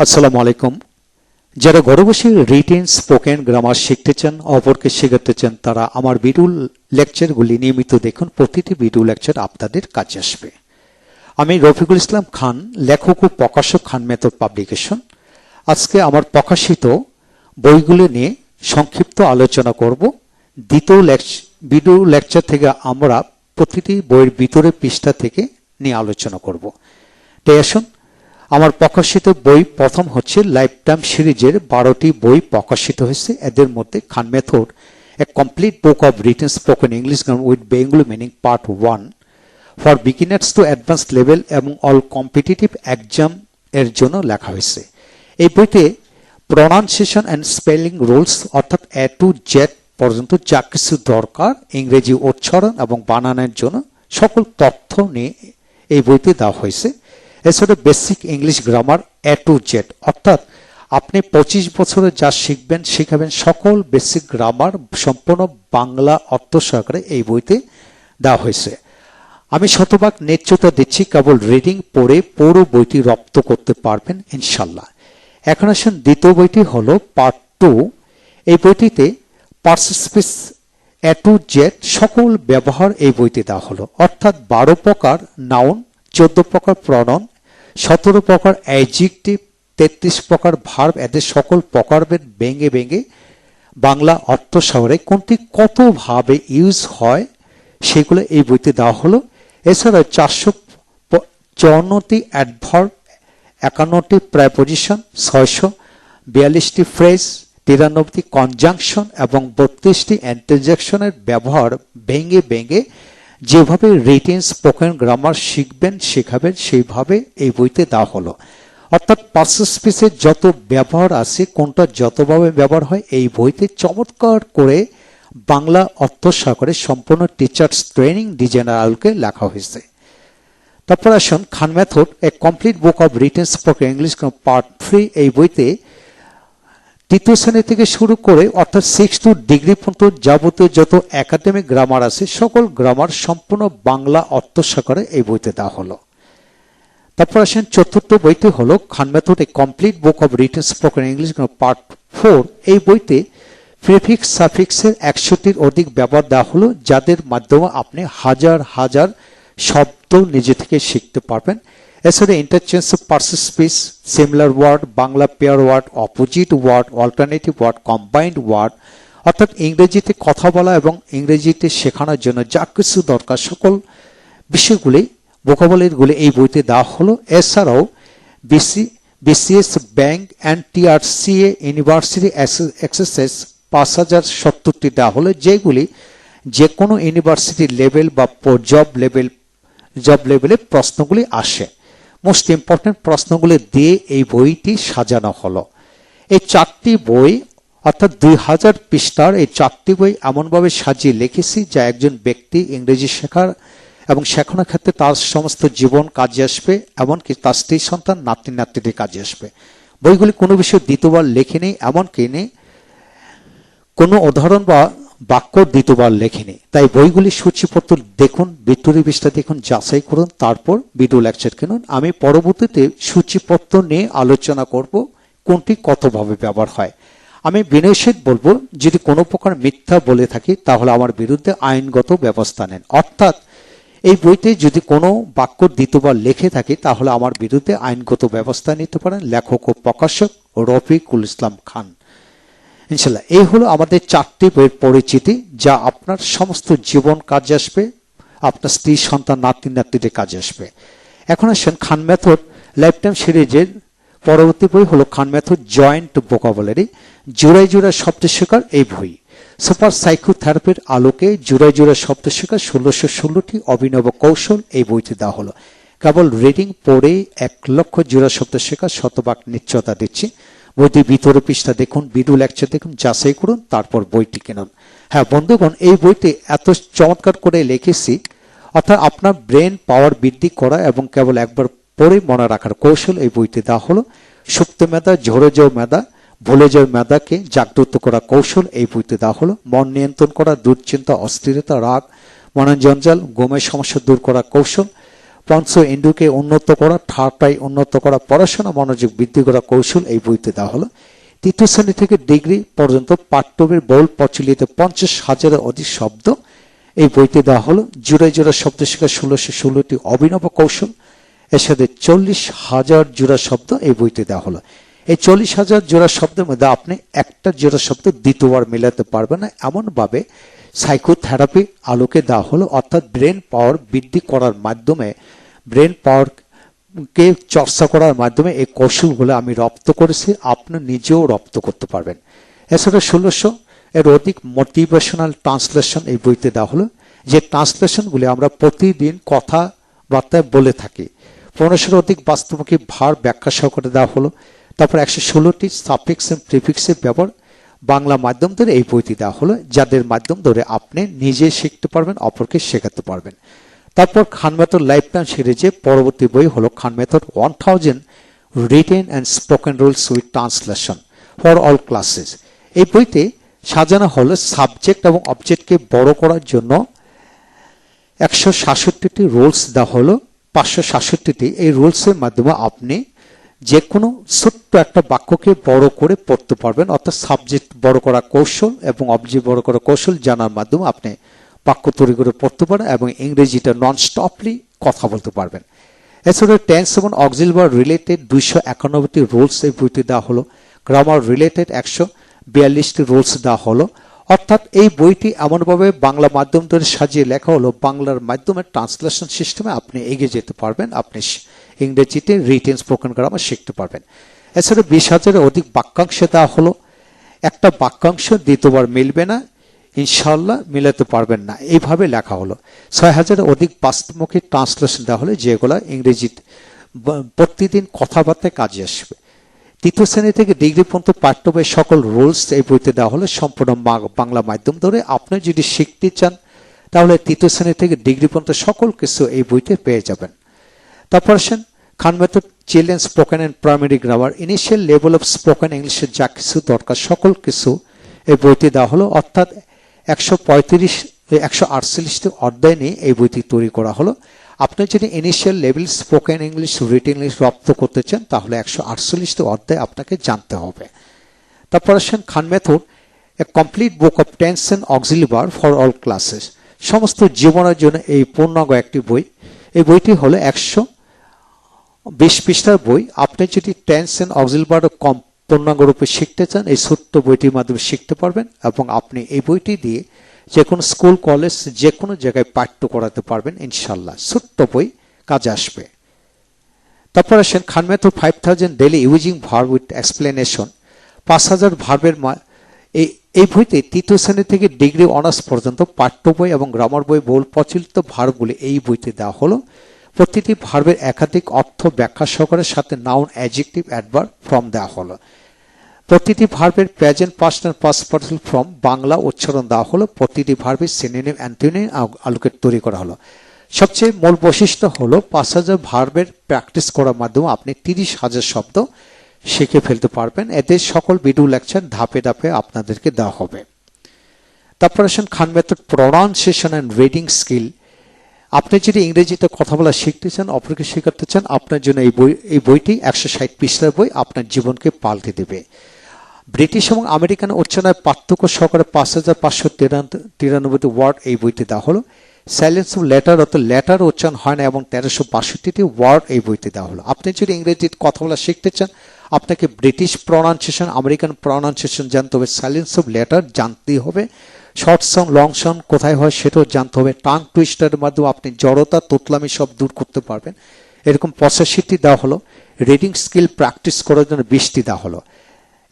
আসসালামু আলাইকুম। যারা ঘরে বসে রিটেন স্পোকেন গ্রামার শিখতে চান, অপরকে শেখাতে চান, তারা আমার ভিডিও লেকচারগুলি নিয়মিত দেখুন। প্রতিটি ভিডিও লেকচার আপনাদের কাছে আসবে। আমি রফিকুল ইসলাম খান, লেখক ও প্রকাশক, খান মেথড পাবলিকেশন। আজকে আমার প্রকাশিত বইগুলো নিয়ে সংক্ষিপ্ত আলোচনা করব। দ্বিতীয় ভিডিও লেকচার থেকে আমরা প্রতিটি বইয়ের ভিতরে পৃষ্ঠা থেকে নিয়ে আলোচনা করব। তাই আসুন, আমার প্রকাশিত বই প্রথম হচ্ছে লাইফ টাইম সিরিজের 12টি বই প্রকাশিত হয়েছে। এদের মধ্যে Khan method a complete book of written spoken English grammar with Bengali meaning part 1 for beginners to advance level এবং অল কম্পিটিটিভ এক্সাম এর জন্য লেখা হয়েছে। এই বইতে প্রনাউন্সিয়েশন অ্যান্ড স্পেলিং রুলস অর্থাৎ এ টু জেড পর্যন্ত যা কিছু দরকার ইংরেজি উচ্চারণ এবং বানানের জন্য সকল তথ্য নিয়ে এই বইতে দেওয়া হয়েছে। এছাড়া basic English grammar A to Z অর্থাৎ আপনি 25 বছরে যা শিখবেন শিখাবেন সকল বেসিক গ্রামার সম্পূর্ণ বাংলা অর্থ সহকারে এই বইতে দেওয়া হয়েছে। আমি শতভাগ নিশ্চয়তা দিচ্ছি, কেবল রিডিং পড়ে পুরো বইটি রপ্ত করতে পারবেন ইনশাল্লাহ। এখন আসুন, দ্বিতীয় বইটি হলো পার্ট 2। এই বইটিতে পার্টিসিপেটস এ টু জেড সকল ব্যবহার এই বইতে দেওয়া হলো, অর্থাৎ 12 প্রকার নাউন, 14 প্রকার প্রনাউন, 17 প্রকার অ্যাডজেক্টিভ, 33 প্রকার ভার্ব, এদের সকল প্রকারভেদ ভেঙে ভেঙে বাংলা অর্থ সহরে কোনটি কতভাবে ইউজ হয় সেগুলো এই বইতে দেওয়া হলো। এছাড়া 454টি অ্যাডভার্ব, 51টি প্রেপোজিশন, 642টি ফ্রেজ, 93টি কনজাংশন এবং 32টি ইন্টারজেকশনের ব্যবহার ভেঙে ভেঙে যেভাবে রিটেন স্পোকেন গ্রামার শিখবেন শেখাবেন সেইভাবে এই বইতে দেওয়া হলো। অর্থাৎ পার্টিসিপেটসের যত ব্যবহার আছে, কোনটা যতভাবে ব্যবহার হয় এই বইতে চমৎকার করে বাংলা অর্থ সহকারে সম্পূর্ণ টিচার্স ট্রেনিং ডিজাইনার আলোকে লেখা হয়েছে। তারপর আসুন, Khan method a complete book of written spoken English part 3। এই বইতে তৃতীয় শ্রেণী থেকে শুরু করে অর্থাৎ 6 ডিগ্রি পর্যন্ত যাবতীয় যত একাডেমিক গ্রামার আছে সকল গ্রামার সম্পূর্ণ বাংলা অর্থ সহকারে এই বইতে দেওয়া হলো। তারপর আসেন, চতুর্থ বইটি হলো Khan method a complete book of written spoken English part 4। এই বইতে প্রিফিক্স সাফিক্সের 100টির অধিক ব্যবহার দেওয়া হলো, যাদের মাধ্যমে আপনি হাজার হাজার শব্দ নিজে থেকে শিখতে পারবেন। এছাড়া interchange of participates, similar word, Bangla pair word, opposite word, alternative word, combined word, অর্থাৎ ইংরেজিতে কথা বলা এবং ইংরেজিতে শেখানোর জন্য যা কিছু দরকার সকল বিষয়গুলি ভোকাবুলারিগুলি এই বইতে দেওয়া হলো। এছাড়াও BCS, bank, NTRCA, university exercise 5070টি দেওয়া হলো, যেগুলি যে কোনো ইউনিভার্সিটি লেভেল বা জব লেভেলে প্রশ্নগুলি আসে। মোস্ট ইম্পর্টেন্ট প্রশ্নগুলি দিয়ে এই বইটি সাজানো হলো। এই 4টি বই অর্থাৎ 2000 পৃষ্ঠার এই 4টি বই এমনভাবে সাজিয়ে লিখেছি যা একজন ব্যক্তি ইংরেজি শেখার এবং শেখানোর ক্ষেত্রে তার সমস্ত জীবন কাজে আসবে, এমনকি তার স্ত্রী সন্তান নাতি নাতনিদের কাজে আসবে। বইগুলি কোনো বিষয় দ্বিতীয়বার লেখেনি, এমনকি কোনো উদাহরণ বা বাক্য দ্বিতীয়বার লেখেনি। তাই বইগুলি সূচিপত্র দেখুন, ভিতরে পৃষ্ঠা দেখুন, যাচাই করুন, তারপর ভিডিও লেকচার কিনুন। আমি পরবর্তীতে সূচিপত্র নিয়ে আলোচনা করব কোনটি কতভাবে ব্যবহার হয়। আমি বিনয়ের সহিত বলবো, যদি কোনো প্রকার মিথ্যা বলে থাকি তাহলে আমার বিরুদ্ধে আইনগত ব্যবস্থা নেন। অর্থাৎ এই বইতে যদি কোনো বাক্য দ্বিতীয়বার লিখে থাকি তাহলে আমার বিরুদ্ধে আইনগত ব্যবস্থা নিতে পারেন। লেখক ও প্রকাশক রফিকুল ইসলাম খান। ইনশাল্লাহ, এই হলো আমাদের 4টি বইয়ের পরিচিতি, যা আপনার সমস্ত জীবন কাজে আসবে, আপনার স্ত্রী সন্তান নাতি নাতনিদের কাজে আসবে। এখন আসেন, খান মেথড লাইফ টাইম সিরিজের পরবর্তী বই হলো খান মেথড জয়েন্ট ভোকাবুলারি, জোড়ায় জোড়ায় শব্দ শেখার এই বই। সুপার সাইকোথেরাপির আলোকে জোড়ায় জোড়ায় শব্দ শেখার 1616টি অভিনব কৌশল এই বইতে দেওয়া হলো। কেবল রিডিং পড়ে 1 লক্ষ জোড়া শব্দ শেখার শতভাগ নিশ্চয়তা দিচ্ছি। বইটি ভিতরে পৃষ্ঠা দেখুন, ভিডিও লেকচার দেখুন, যাচাই করুন, তারপর বইটি কিনুন। হ্যাঁ বন্ধুগণ, এই বইতে এত চমৎকার করে লিখেছি, অর্থাৎ আপনার ব্রেন পাওয়ার বৃদ্ধি করা এবং কেবল একবার পড়ে মনে রাখার কৌশল এই বইতে দেওয়া হলো। সুপ্ত মেধা, ঝরে যাওয়া মেধা, ভুলে যাওয়া মেধাকে জাগ্রত করা কৌশল এই বইতে দেওয়া হলো। মন নিয়ন্ত্রণ করা, দুশ্চিন্তা, অস্থিরতা, রাগ, মনোজঞ্জাল, ঘুমের সমস্যা দূর করা কৌশল, পঞ্চ ইন্দ্রিয়কে উন্নত করা, ঠাট্টাই উন্নত করা, পড়াশোনা মনোযোগ বৃদ্ধি করা কৌশল এই বইতে দেওয়া হলো। তৃতীয় শ্রেণী থেকে ডিগ্রি পর্যন্ত পাঠ্যবইয়ের বহুল প্রচলিত 50,000-এর অধিক শব্দ এই বইতে দেওয়া হলো। জোড়ায় জোড়া শব্দ শেখা 1616টি অভিনব কৌশল, এর সাথে 40,000 জোড়া শব্দ এই বইতে দেওয়া হলো। এই 40,000 জোড়া শব্দের মধ্যে আপনি একটা জোড়া শব্দ দ্বিতীয়বার মেলাতে পারবেন না, এমনভাবে সাইকোথেরাপি আলোকে দেওয়া হলো। অর্থাৎ ব্রেন পাওয়ার বৃদ্ধি করার মাধ্যমে, ব্রেন পাওয়ারকে চর্চা করার মাধ্যমে এই কৌশলগুলো আমি রপ্ত করেছি, আপনি নিজেও রপ্ত করতে পারবেন। এছাড়া 1600 এর অধিক মোটিভেশনাল ট্রান্সলেশন এই বইতে দেওয়া হলো, যে ট্রান্সলেশনগুলি আমরা প্রতিদিন কথাবার্তায় বলে থাকি। 1500-এর অধিক বাস্তবমুখী ভার ব্যাখ্যা সহকারে দেওয়া হলো। তারপর 116টি সাফিক্স এবং প্রিফিক্সের ব্যবহার বাংলা মাধ্যম ধরে এই বইটি দেওয়া হলো, যাদের মাধ্যম ধরে আপনি নিজে শিখতে পারবেন, অপরকে শেখাতে পারবেন। তারপর খান মেথড লাইফ টাইম সিরিজে পরবর্তী বই হলো Khan method 1000 written and spoken rules with translation for all classes. এই বইতে সাজানো হলো সাবজেক্ট এবং অবজেক্টকে বড় করার জন্য 167টি রুলস দেওয়া হলো। 567টি এই রুলসের মাধ্যমে আপনি যে কোনো ছোট্ট একটা বাক্যকে বড় করে পড়তে পারবেন। অর্থাৎ সাবজেক্ট বড় করা কৌশল এবং অবজেক্ট বড় করা কৌশল জানার মাধ্যমে আপনি বাক্য তৈরি করে পড়তে পারেন এবং ইংরেজিটা নন স্টপলি কথা বলতে পারবেন। এছাড়া টেন্স এবং অক্সিলারি রিলেটেড 291টি রুলস এই বইতে দেওয়া হলো। গ্রামার রিলেটেড 142টি রুলস দেওয়া হলো। অর্থাৎ এই বইটি এমনভাবে বাংলা মাধ্যম ধরে সাজিয়ে লেখা হলো, বাংলার মাধ্যমে ট্রান্সলেশন সিস্টেমে আপনি এগিয়ে যেতে পারবেন, আপনি ইংরেজিতে রিটেন স্পোকেন গ্রামার শিখতে পারবেন। এছাড়া 20,000-এর অধিক বাক্যাংশ দেওয়া হলো। একটা বাক্যাংশ দ্বিতীয়বার মিলবে না, ইনশাআল্লাহ মিলাতে পারবেন না, এইভাবে লেখা হলো। 6,000-এর অধিক বাস্তবমুখী ট্রান্সলেশন দেওয়া হলো, যেগুলো ইংরেজিতে প্রতিদিন কথাবার্তায় কাজে আসবে। তৃতীয় শ্রেণী থেকে ডিগ্রি পর্যন্ত পাঠ্য বইয়ের সকল রুলস এই বইতে দেওয়া হলো, সম্পূর্ণ বাংলা মাধ্যম ধরে। আপনি যদি শিখতে চান তাহলে তৃতীয় শ্রেণী থেকে ডিগ্রি পর্যন্ত সকল কিছু এই বইতে পেয়ে যাবেন। তারপর আসেন Khan method children spoken and primary grammar, initial level of spoken ইংলিশের যা কিছু দরকার সকল কিছু এই বইতে দেওয়া হলো। অর্থাৎ 148টি অধ্যায় নিয়ে এই বইটি তৈরি করা হলো। আপনি যদি initial level spoken English, written English রপ্ত করতে চান তাহলে 148টি অধ্যায় আপনাকে জানতে হবে। তারপর আসেন Khan method a complete book of tense and auxiliary verb for all classes, সমস্ত জীবনের জন্য এই পূর্ণাঙ্গ একটি বই। এই বইটি হলো 120 পৃষ্ঠার বই। আপনি যদি টেন্স অ্যান্ড অক্সিলারি ভার্ব পূর্ণাঙ্গ রূপে শিখতে চান এই ছোট্ট বইটির মাধ্যমে শিখতে পারবেন এবং আপনি এই বইটি দিয়ে যে কোনো স্কুল, কলেজ, যে কোনো জায়গায় পাঠ্য করাতে পারবেন ইনশাল্লাহ। ছোট্ট বই, কাজে আসবে। তারপর আসেন Khan method 5000 daily using verb with explanation, 5000 ভার্বের এই বইতে তৃতীয় শ্রেণী থেকে ডিগ্রি অনার্স পর্যন্ত পাঠ্য বই এবং গ্রামার বই বহুল প্রচলিত ভার্বগুলি এই বইতে দেওয়া হলো। প্রতিটি ভার্বের একাধিক অর্থ ব্যাখ্যা সহকারে সাথে নাউন, অ্যাডজেক্টিভ, অ্যাডভার্ব, ফর্ম দেওয়া হলো। প্রতিটি ভার্বের present past and past participle form Bangla উচ্চারণ দেওয়া হলো। প্রতিটি ভার্বের সিনোনিম, অ্যান্টোনিম আলোকে তৈরি করা হলো। সবচেয়ে মূল বৈশিষ্ট্য হলো 5000 ভার্বের প্র্যাকটিস করার মাধ্যমে আপনি 30,000 শব্দ শিখে ফেলতে পারবেন। এতে সকল ভিডিও লেকচার ধাপে ধাপে আপনাদেরকে দেওয়া হবে। তারপর আসেন Khan method pronunciation and reading skill. আপনি যদি ইংরেজিতে কথা বলা শিখতে চান, অপরকে শেখাতে চান, আপনার জন্য এই বইটি 160 পৃষ্ঠার বই, আপনার জীবনকে পাল্টে দেবে। ব্রিটিশ এবং আমেরিকান উচ্চারণের পার্থক্য সহকারে 5593টি ওয়ার্ড এই বইতে দেওয়া হলো। সাইলেন্স অফ লেটার, অর্থাৎ লেটার উচ্চারণ হয় না, এবং 1362টি ওয়ার্ড এই বইতে দেওয়া হলো। আপনি যদি ইংরেজিতে কথা বলা শিখতে চান, আপনাকে ব্রিটিশ প্রনাউন্সিয়েশন, আমেরিকান প্রনাউন্সিয়েশন জানতে হবে, সাইলেন্স অফ লেটার জানতেই হবে, শর্ট সাউন্ড, লং সাউন্ড কোথায় হয় সেটাও জানতে হবে। টাং টুইস্টারের মাধ্যমে আপনি জড়তা, তোতলামি সব দূর করতে পারবেন। এরকম 85টি দেওয়া হলো। রিডিং স্কিল প্র্যাকটিস করার জন্য 20টি দেওয়া হলো।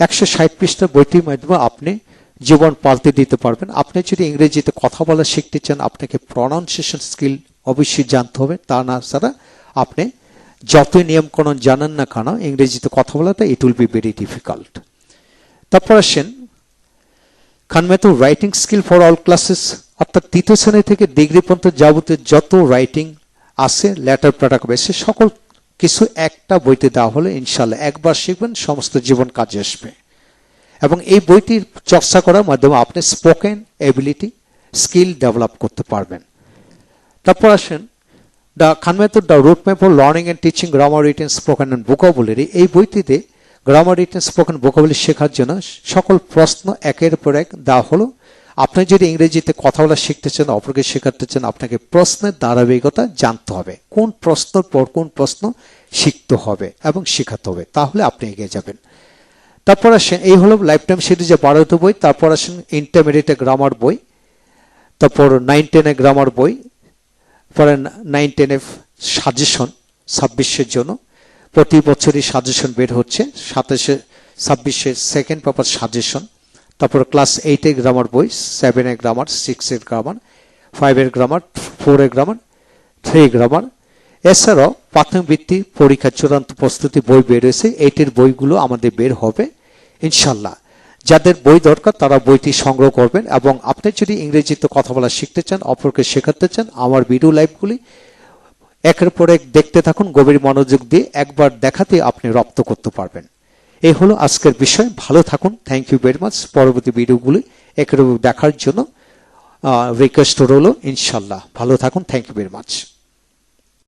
160 পৃষ্ঠা বইটির মাধ্যমে আপনি জীবন পাল্টে দিতে পারবেন। আপনি যদি ইংরেজিতে কথা বলা শিখতে চান, আপনাকে প্রনাউন্সিয়েশন স্কিল অবশ্যই জানতে হবে। তা না ছাড়া আপনি যতই নিয়মকানুন জানেন না কেন, ইংরেজিতে কথা বলাটা it will be very difficult. তারপর আসেন Khan method writing skill for all classes, অর্থাৎ তৃতীয় শ্রেণী থেকে ডিগ্রি পর্যন্ত যাবতীয় যত রাইটিং আছে, লেটার প্যারাগ্রাফ আছে, সকল কিছু একটা বইতে দেওয়া হলো। ইনশাল্লাহ একবার শিখবেন, সমস্ত জীবন কাজে আসবে। এবং এই বইটির চর্চা করার মাধ্যমে আপনি স্পোকেন এবিলিটি স্কিল ডেভেলপ করতে পারবেন। তারপর আসেন the Khan method the route map for learning and teaching grammar, written, spoken and vocabulary. এই বইটিতে গ্রামার, রিটেন, স্পোকেন, ভোকাবুলারি শেখার জন্য সকল প্রশ্ন একের পর এক দেওয়া হলো। আপনি যদি ইংরেজিতে কথা বলা শিখতে চান, অপরকে শেখাতে চান, আপনাকে প্রশ্নের ধারাবাহিকতা জানতে হবে, কোন প্রশ্নের পর কোন প্রশ্ন শিখতে হবে এবং শেখাতে হবে, তাহলে আপনি এগিয়ে যাবেন। তারপর আসেন, এই হলো লাইফ টাইম সিরিজে 12টি বই। তারপর আসেন ইন্টারমিডিয়েটে গ্রামার বই, তারপর 9-10 গ্রামার বই, পরে 9-10 সাজেশন 26-এর জন্য। প্রতি বছরই সাজেশন বের হচ্ছে, 27-26 সেকেন্ড পেপার সাজেশন। তারপর ক্লাস 8 গ্রামার বই, 7 grammar, 6 grammar, 5 grammar, 4 grammar, 3 grammar. এছাড়াও প্রাথমিক বৃত্তি পরীক্ষার চূড়ান্ত প্রস্তুতি বই বের হয়েছে, 8 বইগুলো আমাদের বের হবে ইনশাল্লাহ। যাদের বই দরকার তারা বইটি সংগ্রহ করবেন। এবং আপনি যদি ইংরেজিতে কথা বলা শিখতে চান, অপরকে শেখাতে চান, আমার ভিডিও লাইভগুলি একের পর এক দেখতে থাকুন, গভীর মনোযোগ দিয়ে একবার দেখাতে আপনি রপ্ত করতে পারবেন। এই হলো আজকের বিষয়। ভালো থাকুন, থ্যাংক ইউ ভেরি মাচ। পরবর্তী ভিডিওগুলি একের দেখার জন্য রিকোয়েস্ট রইল ইনশাল্লাহ। ভালো থাকুন, থ্যাংক ইউ ভেরি মাচ।